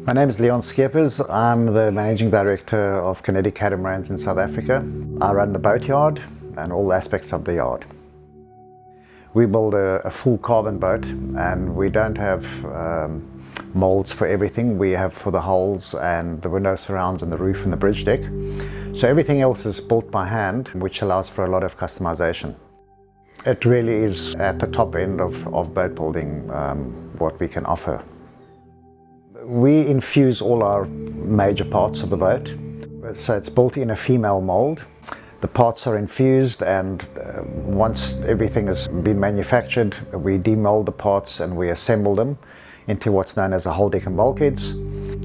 My name is Scheepers. I'm the Managing Director of Kinetic Catamarans in South Africa. I run the boatyard and all aspects of the yard. We build a full carbon boat, and we don't have molds for everything. We have for the hulls and the window surrounds and the roof and the bridge deck. So everything else is built by hand, which allows for a lot of customization. It really is at the top end of boat building, what we can offer. We infuse all our major parts of the boat. So it's built in a female mold. The parts are infused, and once everything has been manufactured, we demold the parts and we assemble them into what's known as a hull deck and bulkheads.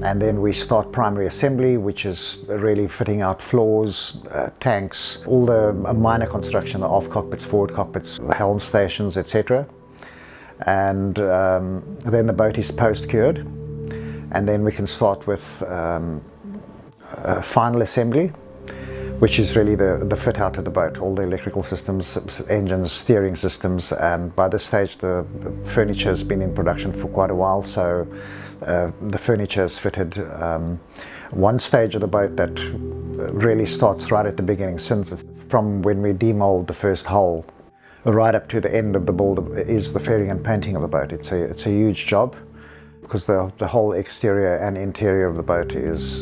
And then we start primary assembly, which is really fitting out floors, tanks, all the minor construction, the aft cockpits, forward cockpits, helm stations, etc. And then the boat is post-cured. And then we can start with final assembly, which is really the fit out of the boat, all the electrical systems, engines, steering systems, and by this stage the furniture has been in production for quite a while, so the furniture is fitted. One stage of the boat that really starts right at the beginning, since from when we demold the first hull right up to the end of the build, is the fairing and painting of the boat. It's a huge job, because the whole exterior and interior of the boat is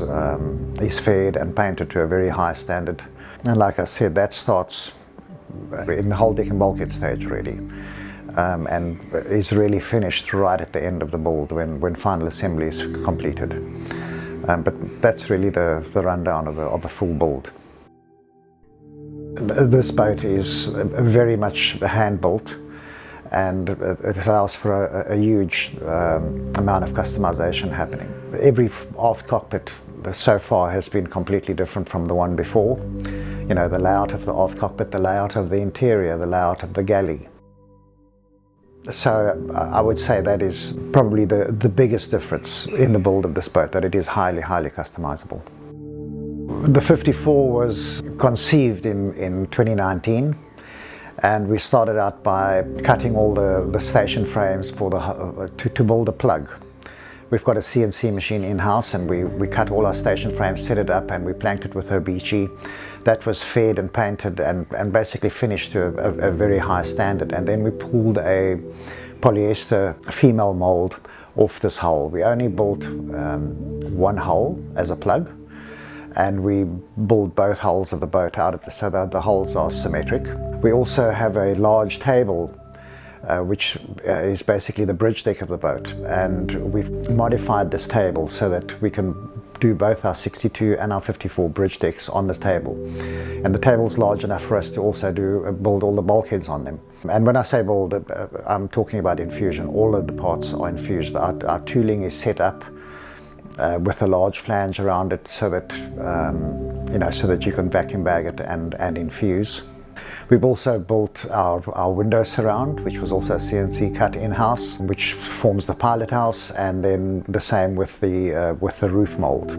faired and painted to a very high standard. And like I said, that starts in the hull deck and bulkhead stage really, and is really finished right at the end of the build when final assembly is completed. But that's really the rundown of a full build. This boat is very much hand-built, and it allows for a huge amount of customization happening. Every aft cockpit so far has been completely different from the one before. You know, the layout of the aft cockpit, the layout of the interior, the layout of the galley. So I would say that is probably the biggest difference in the build of this boat, that it is highly, highly customizable. The 54 was conceived in 2019. And we started out by cutting all the station frames for to build a plug. We've got a CNC machine in-house, and we cut all our station frames, set it up, and we planked it with Herbici. That was faired and painted and basically finished to a very high standard. And then we pulled a polyester female mold off this hull. We only built one hull as a plug, and we build both hulls of the boat out of so that the hulls are symmetric. We also have a large table, which is basically the bridge deck of the boat, and we've modified this table so that we can do both our 62 and our 54 bridge decks on this table. And the table's large enough for us to also build all the bulkheads on them. And when I say build, I'm talking about infusion. All of the parts are infused. Our tooling is set up with a large flange around it, so that so that you can vacuum bag it and infuse. We've also built our window surround, which was also CNC cut in-house, which forms the pilot house, and then the same with the roof mold.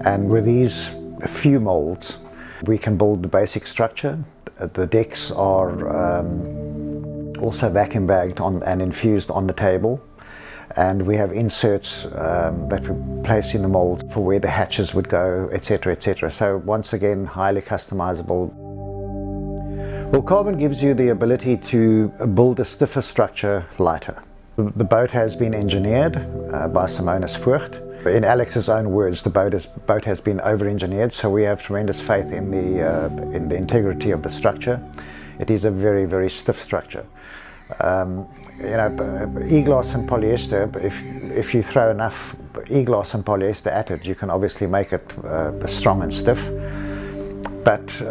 And with these few molds, we can build the basic structure. The decks are also vacuum bagged and infused on the table. And we have inserts that we place in the molds for where the hatches would go, etc., etc. So once again, highly customizable. Well, carbon gives you the ability to build a stiffer structure lighter. The boat has been engineered by Simonis Voigt. In Alex's own words, the boat has been over-engineered, so we have tremendous faith in the integrity of the structure. It is a very, very stiff structure. E-glass and polyester, if you throw enough e-glass and polyester at it, you can obviously make it strong and stiff. But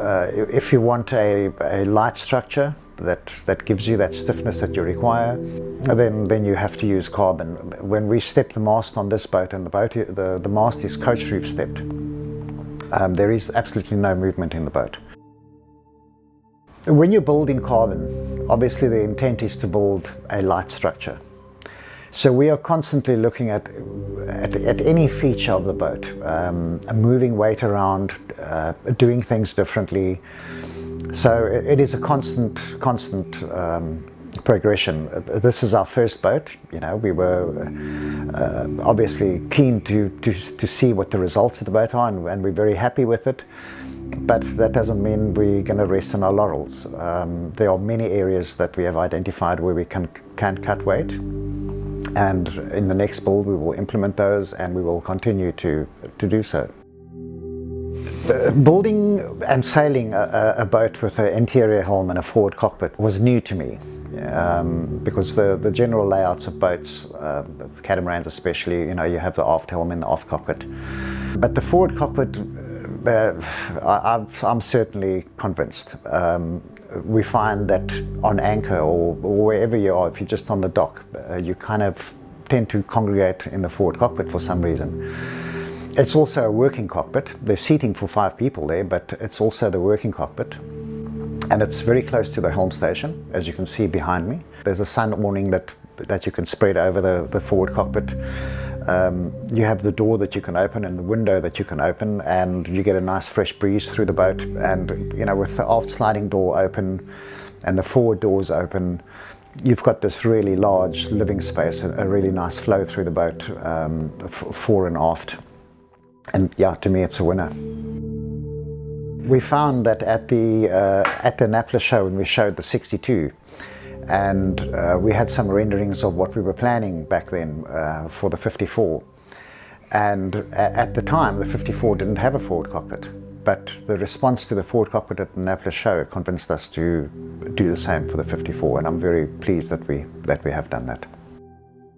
if you want a light structure that gives you that stiffness that you require, then you have to use carbon. When we step the mast on this boat, and the mast is coach roof stepped, there is absolutely no movement in the boat. When you build in carbon, obviously the intent is to build a light structure. So we are constantly looking at any feature of the boat, moving weight around, doing things differently. So it is a constant progression. This is our first boat. You know, we were Obviously keen to see what the results of the boat are, and we're very happy with it. But that doesn't mean we're going to rest on our laurels. There are many areas that we have identified where we can cut weight, and in the next build we will implement those, and we will continue to do so. Building and sailing a boat with an interior helm and a forward cockpit was new to me, because the general layouts of boats, catamarans especially, you have the aft helm and the aft cockpit. But the forward cockpit, I'm certainly convinced. We find that on anchor or wherever you are, if you're just on the dock, you kind of tend to congregate in the forward cockpit for some reason. It's also a working cockpit. There's seating for 5 people there, but it's also the working cockpit. And it's very close to the helm station, as you can see behind me. There's a sun awning that you can spread over the forward cockpit. You have the door that you can open and the window that you can open, and you get a nice fresh breeze through the boat. And with the aft sliding door open and the forward doors open, you've got this really large living space, a really nice flow through the boat, fore and aft. And yeah, to me it's a winner. We found that at the Annapolis show, when we showed the 62, and we had some renderings of what we were planning back then for the 54. And at the time, the 54 didn't have a forward cockpit, but the response to the forward cockpit at the Annapolis show convinced us to do the same for the 54, and I'm very pleased that we have done that.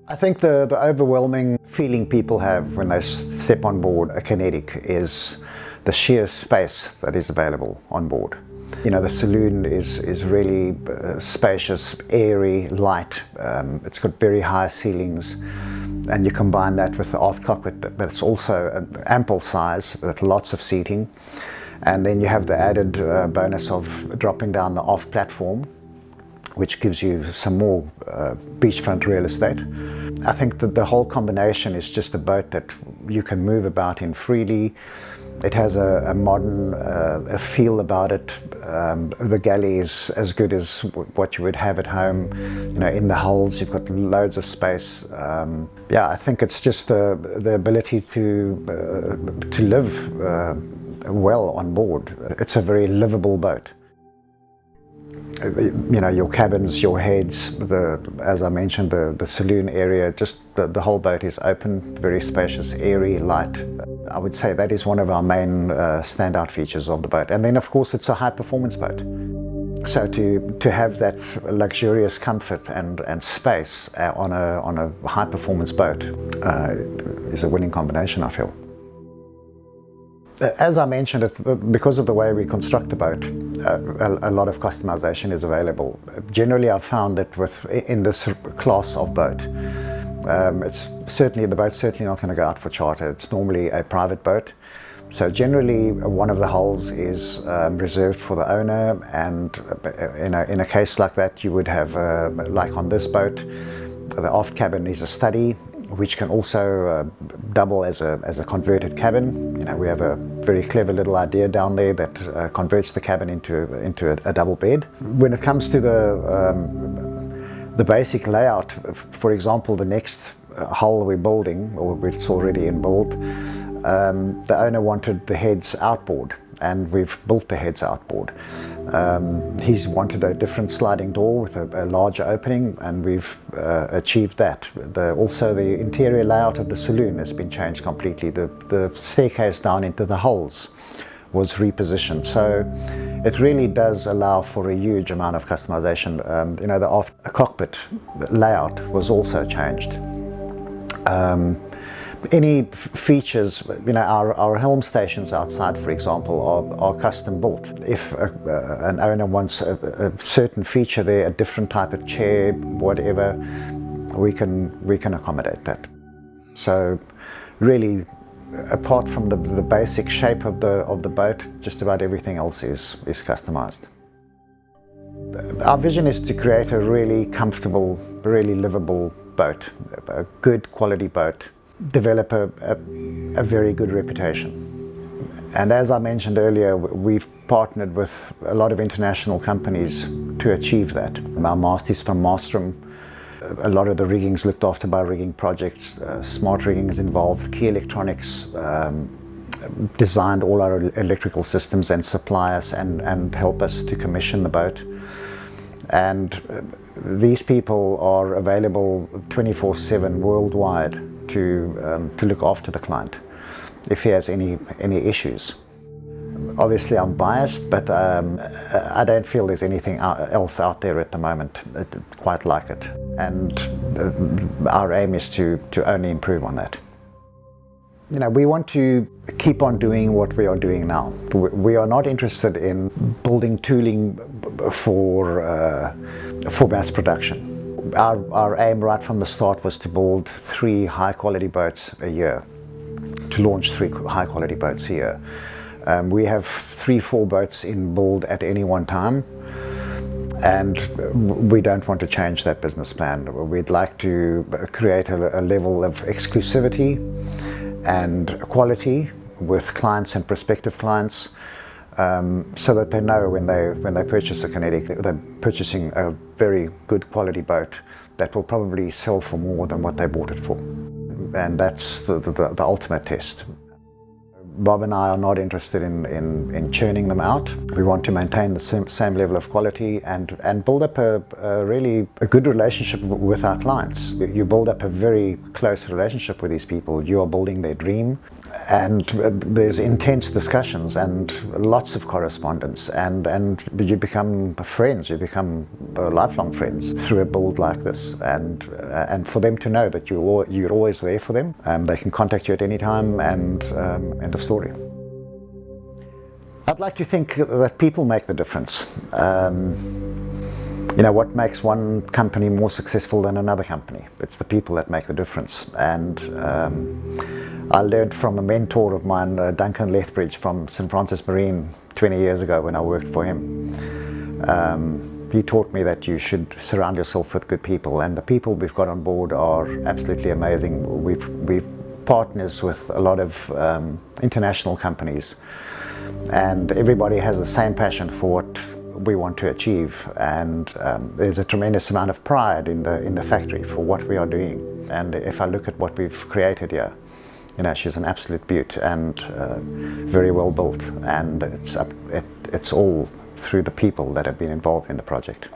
I think the overwhelming feeling people have when they step on board a Kinetic is the sheer space that is available on board. The saloon is really spacious, airy, light. It's got very high ceilings, and you combine that with the aft cockpit, but it's also an ample size with lots of seating. And then you have the added bonus of dropping down the aft platform, which gives you some more beachfront real estate. I think that the whole combination is just a boat that you can move about in freely. It has a modern feel about it. The galley is as good as what you would have at home. In the hulls you've got loads of space. Yeah, I think it's just the ability to live well on board. It's a very livable boat. Your cabins, your heads, as I mentioned, the saloon area, just the whole boat is open, very spacious, airy, light. I would say that is one of our main standout features of the boat. And then of course it's a high performance boat. So to have that luxurious comfort and space on a high performance boat is a winning combination, I feel. As I mentioned, because of the way we construct the boat, a lot of customization is available. Generally, I've found that in this class of boat, the boat's certainly not going to go out for charter. It's normally a private boat. So generally, one of the hulls is reserved for the owner, and in a case like that, you would have, like on this boat, the aft cabin is a study, which can also double as a converted cabin. We have a very clever little idea down there that converts the cabin into a double bed. When it comes to the basic layout, for example, the next hull we're building, or it's already in build, the owner wanted the heads outboard, and we've built the heads outboard. He's wanted a different sliding door with a larger opening, and we've achieved that. Also the interior layout of the saloon has been changed completely. The staircase down into the hulls was repositioned, so it really does allow for a huge amount of customization. The aft cockpit layout was also changed. Any features, our helm stations outside, for example, are custom built. If an owner wants a certain feature there, a different type of chair, whatever, we can accommodate that. So really, apart from the basic shape of the boat, just about everything else is customized. Our vision is to create a really comfortable, really livable boat, a good quality boat, develop a very good reputation. And as I mentioned earlier, we've partnered with a lot of international companies to achieve that. Our mast is from Mastrum. a lot of the rigging is looked after by rigging projects. Smart rigging is involved. Key Electronics designed all our electrical systems and supply us and help us to commission the boat. And these people are available 24/7 worldwide to look after the client if he has any issues. Obviously I'm biased, but I don't feel there's anything else out there at the moment quite like it. And our aim is to only improve on that. You know, we want to keep on doing what we are doing now. We are not interested in building tooling for mass production. Our aim right from the start was to build 3 high-quality boats a year, to launch 3 high-quality boats a year. We have 3-4 boats in build at any one time, and we don't want to change that business plan. We'd like to create a level of exclusivity and quality with clients and prospective clients, so that they know when they purchase a Kinetic, they're purchasing a very good quality boat that will probably sell for more than what they bought it for. And that's the ultimate test. Bob and I are not interested in churning them out. We want to maintain the same level of quality and build up a really good relationship with our clients. You build up a very close relationship with these people. You are building their dream, and there's intense discussions and lots of correspondence, and you become friends. You become lifelong friends through a build like this, and for them to know that you're always there for them. They can contact you at any time, and end of story. I'd like to think that people make the difference. You know, what makes one company more successful than another company? It's the people that make the difference. And I learned from a mentor of mine, Duncan Lethbridge from St. Francis Marine 20 years ago when I worked for him. He taught me that you should surround yourself with good people, and the people we've got on board are absolutely amazing. We've partners with a lot of international companies, and everybody has the same passion for what we want to achieve, and there's a tremendous amount of pride in the factory for what we are doing. And if I look at what we've created here, you know, she's an absolute beaut and very well built, and it's all through the people that have been involved in the project.